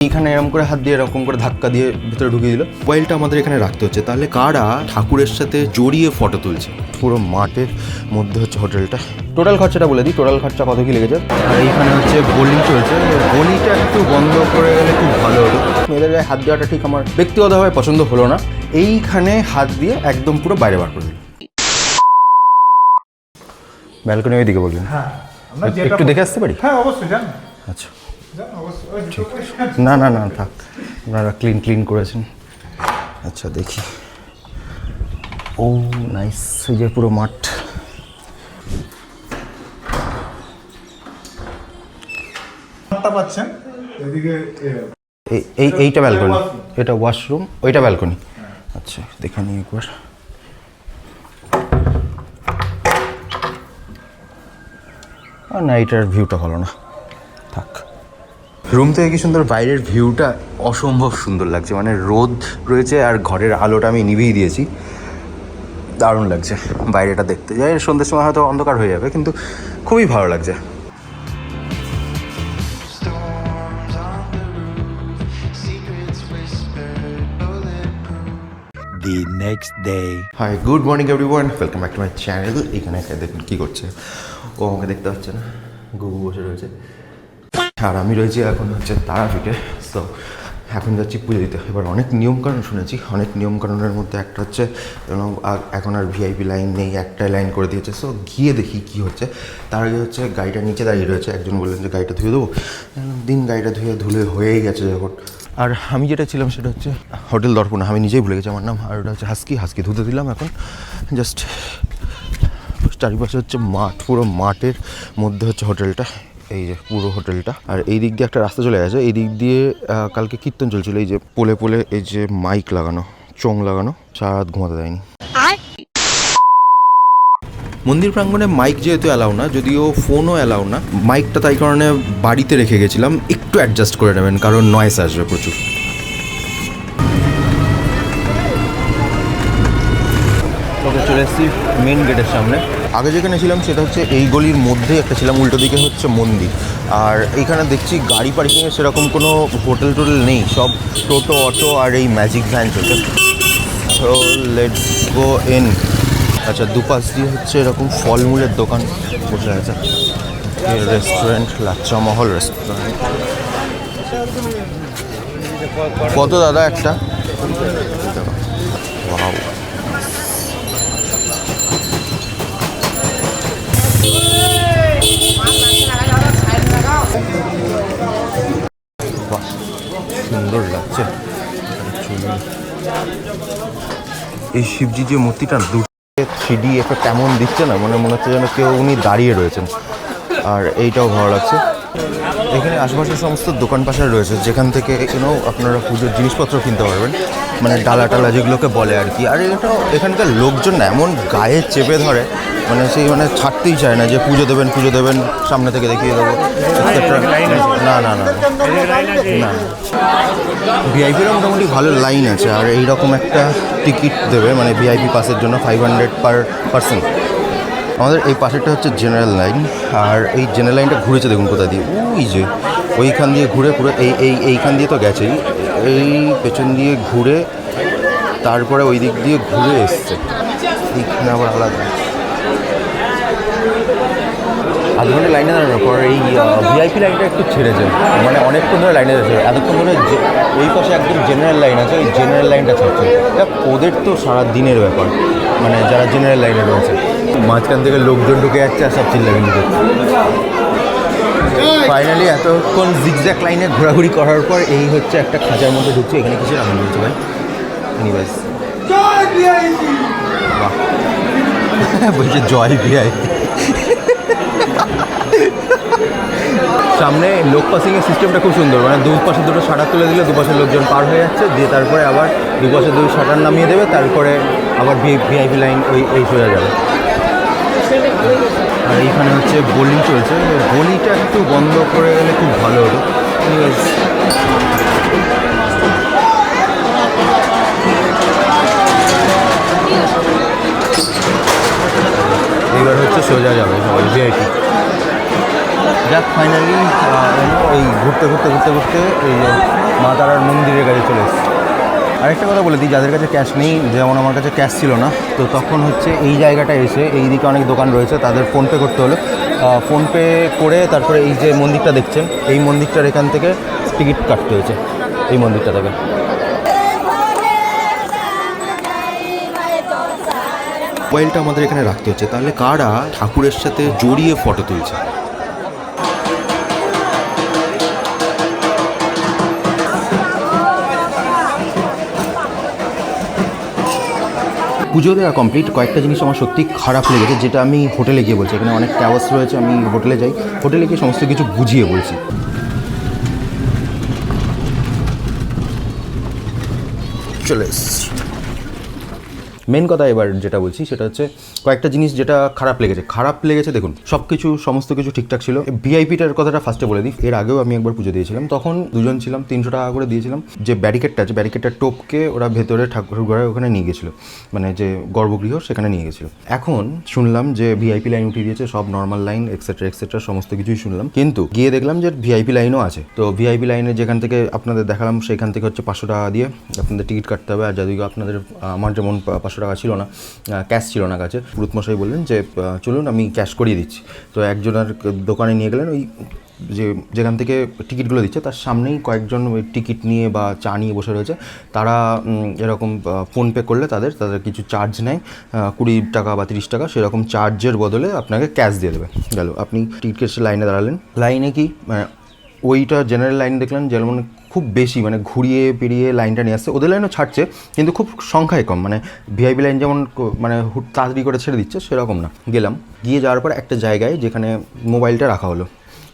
এইখানে এরকম করে হাত দিয়ে এরকম করে ধাক্কা দিয়ে ভিতরে ঢুকিয়ে দিল। মোবাইলটা আমাদের এখানে রাখতে হচ্ছে, তাহলে কারা ঠাকুরের সাথে জড়িয়ে ফটো তুলছে। পুরো মাঠের মধ্যে হচ্ছে হোটেলটা। টোটাল খরচাটা বলে দিই, টোটাল খরচা কত কি লেগেছে। আর এইখানে হচ্ছে বোলিং চলছে, বোলিংটা একটু বন্ধ করে গেলে খুব ভালো হতো। মেয়েদের গায়ে হাত দেওয়াটা ঠিক আমার ব্যক্তিগতভাবে পছন্দ হলো না। এইখানে হাত দিয়ে একদম পুরো বাইরে বার করে দিল। ব্যালকনি ওইদিকে বললেন? হ্যাঁ, একটু দেখে আসতে পারি? হ্যাঁ অবশ্যই যান। আচ্ছা না না না থাক, আপনারা ক্লিন করেছেন। আচ্ছা দেখি। ও নাইস, এই যে পুরো মাঠ। পাচ্ছেন এদিকে এইটা ব্যালকনি, এটা ওয়াশরুম, ওইটা ব্যালকনি। আচ্ছা দেখে নিই একবার। না এটার ভিউটা ভালো না, থাক। রুম থেকে কি সুন্দর বাইরের ভিউটা, অসম্ভব সুন্দর লাগছে। মানে রোদ রয়েছে আর ঘরের আলোটা আমি নিভিয়ে দিয়েছি, দারুণ লাগছে বাইরেটা দেখতে। যাই সন্ধ্যের সময় হয়তো অন্ধকার হয়ে যাবে, কিন্তু খুবই ভালো লাগছে। The next day. Hi, good morning everyone, welcome back to my channel. এখানে দেখুন কী করছে ও, আমাকে দেখতে পাচ্ছে না, গুগু বসে রয়েছে। আর আমি রয়েছি এখন হচ্ছে তারাপীঠে। সো এখন যাচ্ছি পুজো দিতে। এবার অনেক নিয়মকানুন শুনেছি, অনেক নিয়মকানুনের মধ্যে একটা হচ্ছে এখন আর ভিআইপি লাইন নেই, একটাই লাইন করে দিয়েছে। সো গিয়ে দেখি কী হচ্ছে। তার আগে হচ্ছে গাড়িটা নিচে দাঁড়িয়ে রয়েছে, একজন বললেন যে গাড়িটা ধুয়ে দেবো। দিন গাড়িটা ধুলে হয়েই গেছে যখন। আর আমি যেটা ছিলাম সেটা হচ্ছে হোটেল দর্পণা, আমি নিজেই ভুলে গেছি আমার নাম। আর ওটা হচ্ছে হাস্কি ধুতে দিলাম। এখন জাস্ট চারিপাশে হচ্ছে মাঠ, পুরো মাঠের মধ্যে হচ্ছে হোটেলটা, এই যে পুরো হোটেলটা। আর এই দিক দিয়ে একটা রাস্তা চলে গেছে, এই দিক দিয়ে কালকে কীর্তন চলছিল, এই যে পোলে এই যে মাইক লাগানো, চোং লাগানো, সারা রাত ঘুমাতে দেয়নি। মন্দির প্রাঙ্গণে মাইক যেহেতু অ্যালাউ না, যদিও ফোনও অ্যালাউ না, মাইকটা তাই কারণে বাড়িতে রেখে গেছিলাম। একটু অ্যাডজাস্ট করে নেবেন, কারণ নয়েস আসবে প্রচুর। ওকে, চলে এসেছি মেন গেটের সামনে। আগে যেখানে ছিলাম সেটা হচ্ছে এই গলির মধ্যেই একটা ছিলাম, উল্টো দিকে হচ্ছে মন্দির। আর এইখানে দেখছি গাড়ি পার্কিংয়ে সেরকম কোনো হোটেল নেই, সব টোটো, অটো আর এই ম্যাজিক ভ্যান চলছে। So let's go in. আচ্ছা, দুপাশ দিয়ে হচ্ছে এরকম ফলমূলের দোকান বসে আছে। রেস্টুরেন্ট, লাচ্চা মহল রেস্টুরেন্ট। কত দাদা একটা? ওয়াও, সুন্দর লাগছে। এই শিবজি যে মূর্তিটা, সিঁড়ি একটা কেমন দিচ্ছে না, মনে হচ্ছে যেন কেউ উনি দাঁড়িয়ে রয়েছেন। আর এইটাও ভালো লাগছে। এখানে আশেপাশে সমস্ত দোকান পাশার রয়েছে, যেখান থেকে আপনারা পুজোর জিনিসপত্র কিনতে পারবেন, মানে ডালা টালা যেগুলোকে বলে আর কি। আর এটাও এখানকার লোকজন এমন গায়ে চেপে ধরে, মানে ছাড়তেই চায় না যে পুজো দেবেন, সামনে থেকে দেখিয়ে দেবো এক্সেট্রা। না না না না, ভিআইপিরও মোটামুটি ভালো লাইন আছে। আর এইরকম একটা টিকিট দেবে, মানে ভিআইপি পাসের জন্য 500 পার পার্সন। আমাদের এই পাশেরটা হচ্ছে জেনারেল লাইন। আর এই জেনারেল লাইনটা ঘুরেছে দেখুন কোথা দিয়ে, ওই যে ওইখান দিয়ে ঘুরে পুরো এইখান দিয়ে তো গেছেই, এই পেছন দিয়ে ঘুরে তারপরে ওই দিক দিয়ে ঘুরে এসছে। এইখানে আবার আলাদা আধ ঘন্টা লাইনে দাঁড়ানোর পর এই ভিআইপি লাইনটা একটু ছেড়েছে, মানে অনেকক্ষণ ধরে লাইনে যাচ্ছে। এতক্ষণ ধরে ওই পাশে একদম জেনারেল লাইন আছে, ওই জেনারেল লাইনটা ছাড়ছে। এটা ওদের তো সারা দিনের ব্যাপার, মানে যারা জেনারেল লাইনে রয়েছে। মাঝখান থেকে লোকজন ঢুকে যাচ্ছে আর সব চিল্লামিল্লি করছে। ফাইনালি এতক্ষণ জিগজ্যাগ লাইনে ঘোরাঘুরি করার পর এই হচ্ছে একটা খাঁচার মধ্যে ঢুকছে। এখানে কিছু আনন্দ হচ্ছে ভাই। এনিওয়েজ, বাহ, বলছে জয় ভিআইপি। সামনে লোক পাসিংয়ের সিস্টেমটা খুব সুন্দর, মানে দুপাশে দুটো শাটার তুলে দিলে দুপাশের লোকজন পার হয়ে যাচ্ছে, দিয়ে তারপরে আবার দুপাশে দুই শাটার নামিয়ে দেবে, তারপরে আবার ভিআইপি লাইন এই সোজা যাবে। আর এইখানে হচ্ছে বোলিং চলছে, বোলিংটা একটু বন্ধ করে গেলে খুব ভালো হতো। এইবার হচ্ছে সোজা যাবে সবাই ভিআইপি। যাক, ফাইনালি এই ঘুরতে ঘুরতে ঘুরতে ঘুরতে ঘুরতে এই যে মা তারার মন্দিরের কাছে চলে এসেছি। আরেকটা কথা বলে দিই, যাদের কাছে ক্যাশ নেই, যেমন আমার কাছে ক্যাশ ছিল না, তো তখন হচ্ছে এই জায়গাটা এসে এই দিকে অনেক দোকান রয়েছে, তাদের ফোনপে করতে হলো। ফোনপে করে তারপরে এই যে মন্দিরটা দেখছেন, এই মন্দিরটার এখান থেকে টিকিট কাটতে হয়েছে, এই মন্দিরটা থেকে। মোবাইলটা আমাদের এখানে রাখতে হচ্ছে, তাহলে কারা ঠাকুরের সাথে জড়িয়ে ফটো তুলছে। পুজো দেওয়া কমপ্লিট। কয়েকটা জিনিস আমার সত্যি খারাপ লেগেছে, যেটা আমি হোটেলে গিয়ে বলছি। এখানে অনেক ট্যাওয়ার্স রয়েছে, আমি হোটেলে যাই, হোটেলে গিয়ে সমস্ত কিছু বুঝিয়ে বলছি। চলে এসছি। মেন কথা এবার যেটা বলছি সেটা হচ্ছে কয়েকটা জিনিস যেটা খারাপ লেগেছে। দেখুন, সব কিছু সমস্ত কিছু ঠিকঠাক ছিল। ভিআইপিটার কথাটা ফার্স্টে বলে দিই, এর আগেও আমি একবার পুজো দিয়েছিলাম, তখন দুজন ছিলাম, 300 টাকা করে দিয়েছিলাম। যে ব্যারিকেডটা আছে, ব্যারিকেডটা টপকে ওরা ভেতরে ঠাকুরঘরে ওখানে নিয়ে গেছিলো, মানে যে গর্ভগৃহ সেখানে নিয়ে গেছিলো। এখন শুনলাম যে ভিআইপি লাইন উঠিয়ে দিয়েছে, সব নর্মাল লাইন এক্সেট্রা এক্সেট্রা সমস্ত কিছুই শুনলাম, কিন্তু গিয়ে দেখলাম যে ভিআইপি লাইনও আছে। তো ভিআইপি লাইনে যেখান থেকে আপনাদের দেখালাম সেখান থেকে হচ্ছে 500 টাকা দিয়ে আপনাদের টিকিট কাটতে হবে। আর যদি আপনাদের, আমার যেমন 500 টাকা ছিল না, ক্যাশ ছিল না কাছে, পুরুতমশাই বললেন যে চলুন আমি ক্যাশ করিয়ে দিচ্ছি। তো একজনের দোকানে নিয়ে গেলেন, ওই যেখান থেকে টিকিটগুলো দিচ্ছে তার সামনেই কয়েকজন ওই টিকিট নিয়ে বা চা নিয়ে বসে রয়েছে। তারা এরকম ফোনপে করলে তাদের কিছু চার্জ নেয়, 20 টাকা বা 30 টাকা, সেরকম চার্জের বদলে আপনাকে ক্যাশ দিয়ে দেবে। গেল, আপনি টিকিট কেটে লাইনে দাঁড়ালেন। লাইনে কি মানে ওইটা জেনারেল লাইন দেখলেন, যেমন খুব বেশি মানে ঘুরিয়ে পেরিয়ে লাইনটা নিয়ে আসছে। ওদের লাইনও ছাড়ছে কিন্তু খুব সংখ্যায় কম, মানে ভিআইপি লাইন যেমন মানে তাড়াতাড়ি করে ছেড়ে দিচ্ছে সেরকম না। গেলাম, গিয়ে যাওয়ার পর একটা জায়গায় যেখানে মোবাইলটা রাখা হলো,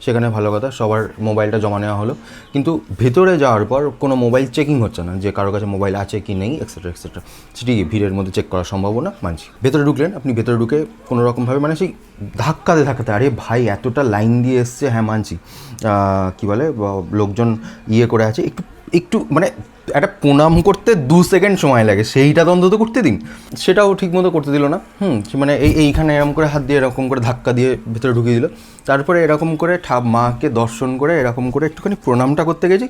সেখানে ভালো কথা সবার মোবাইলটা জমা নেওয়া হলো, কিন্তু ভেতরে যাওয়ার পর কোনো মোবাইল চেকিং হচ্ছে না, যে কারো কাছে মোবাইল আছে কি নেই এক্সেট্রা এক্সেট্রা। সেটি ভিড়ের মধ্যে চেক করার সম্ভাবনা মানছি। ভেতরে ঢুকলেন, আপনি ভেতরে ঢুকে কোনো রকমভাবে মানে সেই ধাক্কাতে আরে ভাই এতটা লাইন দিয়ে এসছে, হ্যাঁ মানছি, কী বলে লোকজন করে আছে, একটু মানে একটা প্রণাম করতে 2 সেকেন্ড সময় লাগে, সেইটা তো অন্তত করতে দিন। সেটাও ঠিক মতো করতে দিল না। মানে এইখানে এরকম করে হাত দিয়ে এরকম করে ধাক্কা দিয়ে ভেতরে ঢুকিয়ে দিল। তারপরে এরকম করে মাকে দর্শন করে এরকম করে একটুখানি প্রণামটা করতে গেছি,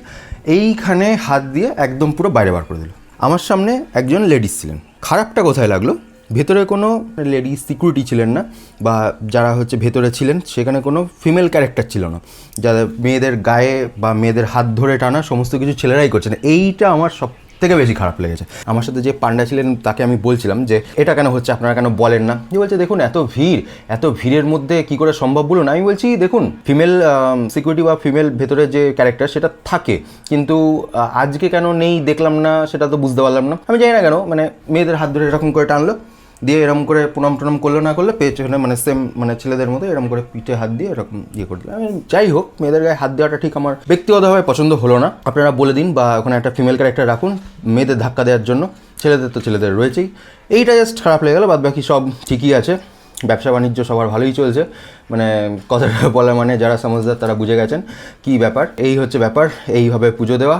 এইখানে হাত দিয়ে একদম পুরো বাইরে বার করে দিল। আমার সামনে একজন লেডিস ছিলেন। খারাপটা কোথায় লাগলো, ভেতরে কোনো লেডিস সিকিউরিটি ছিলেন না, বা যারা হচ্ছে ভেতরে ছিলেন সেখানে কোনো ফিমেল ক্যারেক্টার ছিল না, যাদের মেয়েদের গায়ে বা মেয়েদের হাত ধরে টানা সমস্ত কিছু ছেলেরাই করছে না। এইটা আমার সব থেকে বেশি খারাপ লেগেছে। আমার সাথে যে পান্ডা ছিলেন তাকে আমি বলছিলাম যে এটা কেন হচ্ছে, আপনারা কেন বলেন না? যে বলছে দেখুন এত ভিড়ের মধ্যে কি করে সম্ভব বলুন। আমি বলছি দেখুন, ফিমেল সিকিউরিটি বা ফিমেল ভেতরে যে ক্যারেক্টার সেটা থাকে, কিন্তু আজকে কেন নেই দেখলাম না, সেটা তো বুঝতে পারলাম না। আমি জানি না কেন মানে মেয়েদের হাত ধরে এরকম করে টানলো, দিয়ে এরকম করে প্রণাম করলো না করলে পেছনে মানে সেম মানে ছেলেদের মতো এরকম করে পিঠে হাত দিয়ে এরকম করে দিল। আমি যাই হোক, মেয়েদের গায়ে হাত দেওয়াটা ঠিক আমার ব্যক্তিগতভাবে পছন্দ হলো না। আপনারা বলে দিন, বা ওখানে একটা ফিমেল ক্যারেক্টার রাখুন মেয়েদের ধাক্কা দেওয়ার জন্য। ছেলেদের তো ছেলেদের রয়েছেই। এইটা জাস্ট খারাপ লেগে গেলো, বাদ বাকি সব ঠিকই আছে। ব্যবসা বাণিজ্য সবার ভালোই চলছে, মানে কথাটা বলা মানে যারা সমঝদার তারা বুঝে গেছেন কি ব্যাপার। এই হচ্ছে ব্যাপার, এইভাবে পুজো দেওয়া।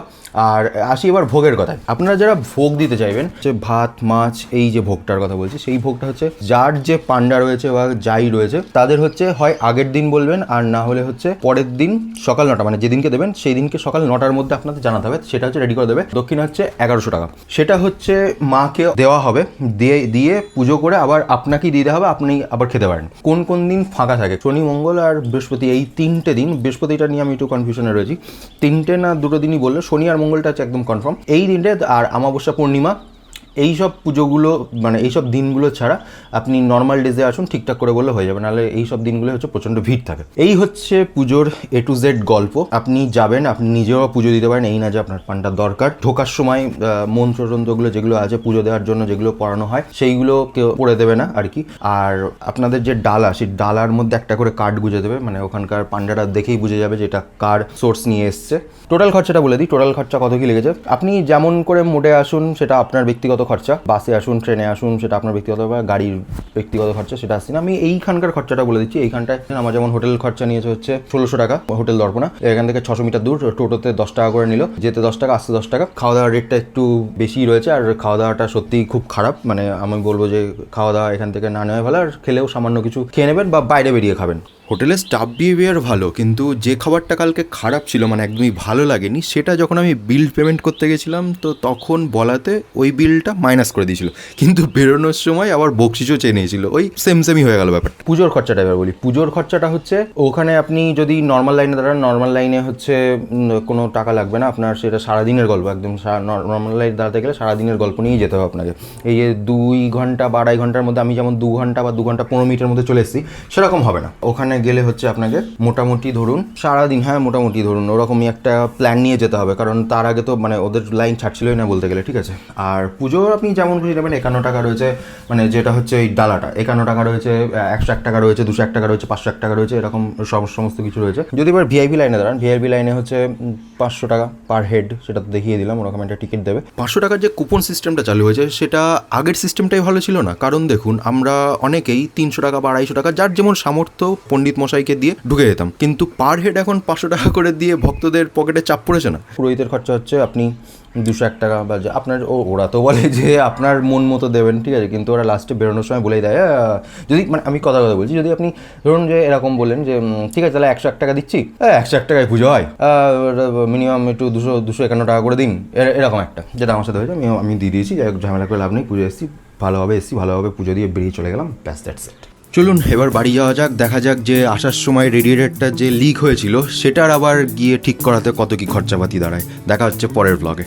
আর আসি এবার ভোগের কথায়। আপনারা যারা ভোগ দিতে চাইবেন, যে ভাত মাছ এই যে ভোগটার কথা বলছি, সেই ভোগটা হচ্ছে যার যে পান্ডা রয়েছে বা যাই রয়েছে তাদের হচ্ছে হয় আগের দিন বলবেন, আর না হলে হচ্ছে পরের দিন সকাল 9টা, মানে যেদিনকে দেবেন সেই দিনকে সকাল 9টার মধ্যে আপনাদের জানাতে হবে। সেটা হচ্ছে রেডি করে দেবে। দক্ষিণ হচ্ছে 1100 টাকা। সেটা হচ্ছে মাকে দেওয়া হবে, দিয়ে পুজো করে আবার আপনাকেই দিতে হবে, আপনি আবার খেতে পারেন। কোন কোন দিন ফাঁকা থাকে, শনি মঙ্গল আর বৃহস্পতি, এই 3টে দিন। বৃহস্পতিটা নিয়ে আমি একটু কনফিউশনে রয়েছি, 3টে না 2টো দিনই বললো, শনি আর মঙ্গলটা হচ্ছে একদম কনফার্ম। এই দিনটা আর অমাবস্যা পূর্ণিমা, এই সব পুজোগুলো মানে এই সব দিনগুলো ছাড়া আপনি নর্মাল ডেজে আসুন, ঠিকঠাক করে বললে হয়ে যাবে, নাহলে এই সব দিনগুলো হচ্ছে প্রচণ্ড ভিড় থাকে। এই হচ্ছে পুজোর A to Z গল্প। আপনি যাবেন, আপনি নিজেও পুজো দিতে পারেন, এই না যে আপনার পান্ডার দরকার। ঢোকার সময় মন্ত্রতন্ত্রগুলো যেগুলো আছে পুজো দেওয়ার জন্য, যেগুলো পড়ানো হয় সেইগুলো কেউ পড়ে দেবে না আর কি। আর আপনাদের যে ডালা, সেই ডালার মধ্যে একটা করে কার্ড গুঁজে দেবে, মানে ওখানকার পান্ডারা দেখেই বুঝে যাবে যে এটা কার সোর্স নিয়ে এসছে। টোটাল খরচাটা বলে দিই, টোটাল খরচা কত কি লেগেছে। আপনি যেমন করে মোডে আসুন সেটা আপনার ব্যক্তিগত খরচা, বাসে আসুন ট্রেনে আসুন সেটা আপনার ব্যক্তিগত, বা গাড়ির ব্যক্তিগত খরচা সেটা আসছে না। আমি এইখানকার খরচাটা বলে দিচ্ছি। এইখানটায় আমার যেমন হোটেল খরচা নিয়েছে হচ্ছে 1600 টাকা, হোটেল দর্পণা, এখান থেকে 600 মিটার দূর, টোটোতে 10 টাকা করে নিল, যেতে 10 টাকা আসতে 10 টাকা। খাওয়া দাওয়ার রেটটা একটু বেশি রয়েছে, আর খাওয়া দাওয়াটা সত্যিই খুব খারাপ। মানে আমি বলবো যে খাওয়া দাওয়া এখান থেকে না নেওয়া ভালো, আর খেলেও সামান্য কিছু খেয়ে নেবেন বা বাইরে বেরিয়ে খাবেন। হোটেলের স্টাফ বিহেভিয়ার ভালো, কিন্তু যে খাবারটা কালকে খারাপ ছিল, মানে একদমই ভালো লাগেনি, সেটা যখন আমি বিল পেমেন্ট করতে গেছিলাম তো তখন বলাতে ওই বিলটা মাইনাস করে দিয়েছিল, কিন্তু বেরোনোর সময় আবার বকশিসও চেয়ে নিয়েছিল, ওই সেমই হয়ে গেল ব্যাপারটা। পুজোর খরচাটা এবার বলি। পুজোর খরচাটা হচ্ছে ওখানে আপনি যদি নর্মাল লাইনে দাঁড়ান, নর্মাল লাইনে হচ্ছে কোনো টাকা লাগবে না আপনার, সেটা সারাদিনের গল্প, একদম নর্মাল লাইন দাঁড়াতে গেলে সারাদিনের গল্প নিয়েই যেতে হবে আপনাকে। এই যে 2 ঘন্টা বা 2.5 ঘন্টার মধ্যে আমি যেমন 2 ঘন্টা বা 2 ঘন্টা 15 মিনিটের মধ্যে চলে এসেছি, সেরকম হবে না। ওখানে গেলে হচ্ছে আপনাকে মোটামুটি ধরুন সারাদিন, হ্যাঁ মোটামুটি ধরুন ওরকমই একটা প্ল্যান নিয়ে যেতে হবে, কারণ তার আগে তো মানে ওদের লাইন ছাড়ছিলই না বলতে গেলে, ঠিক আছে। আর পুজোর আপনি যেমন খুশি নেবেন, 51 টাকা রয়েছে, মানে যেটা হচ্ছে এই ডালাটা 51 টাকা রয়েছে, 101 টাকা রয়েছে, 201 টাকা রয়েছে, 501 টাকা রয়েছে, এরকম সমস্ত কিছু রয়েছে। যদি এবার ভিআইপি লাইনে দাঁড়ান, ভিআইপি লাইনে হচ্ছে 500 টাকা পার হেড, সেটা তো দেখিয়ে দিলাম, ওরকম একটা টিকিট দেবে। 500 টাকার যে কুপন সিস্টেমটা চালু হয়েছে সেটা আগের সিস্টেমটাই ভালো ছিল না, কারণ দেখুন আমরা অনেকেই 300 টাকা বা 250 টাকা যার যেমন সামর্থ্য পণ্ডিত মশাইকে দিয়ে ঢুকে যেতাম, কিন্তু পার হেড এখন 500 টাকা করে দিয়ে ভক্তদের পকেটে চাপ পড়েছে না। পুরোহিতের খরচা হচ্ছে আপনি 201 টাকা, বা আপনার ওরা তো বলে যে আপনার মন মতো দেবেন, ঠিক আছে, কিন্তু ওরা লাস্টে বেরোনোর সময় বলেই দেয়, যদি মানে আমি কথা বলছি, যদি আপনি ধরুন যে এরকম বললেন যে ঠিক আছে তাহলে 101 টাকা দিচ্ছি, 101 টাকায় পুজো হয়, মিনিমাম একটু 251 টাকা করে দিন, এরকম একটা, যেটা আমার সাথে হয়েছে, আমি দিয়ে দিয়েছি, ঝামেলা করে লাভ নেই, পুজো এসেছি ভালোভাবে পুজো দিয়ে বেরিয়ে চলে গেলাম, ব্যাস দ্যাটস ইট। চলুন এবার বাড়ি যাওয়া যাক, দেখা যাক যে আসার সময় রেডিয়েটরটা যে লিক হয়েছিল সেটার আবার গিয়ে ঠিক করাতে কত কি খরচাপাতি দাঁড়ায়। দেখা হচ্ছে পরের ব্লগে।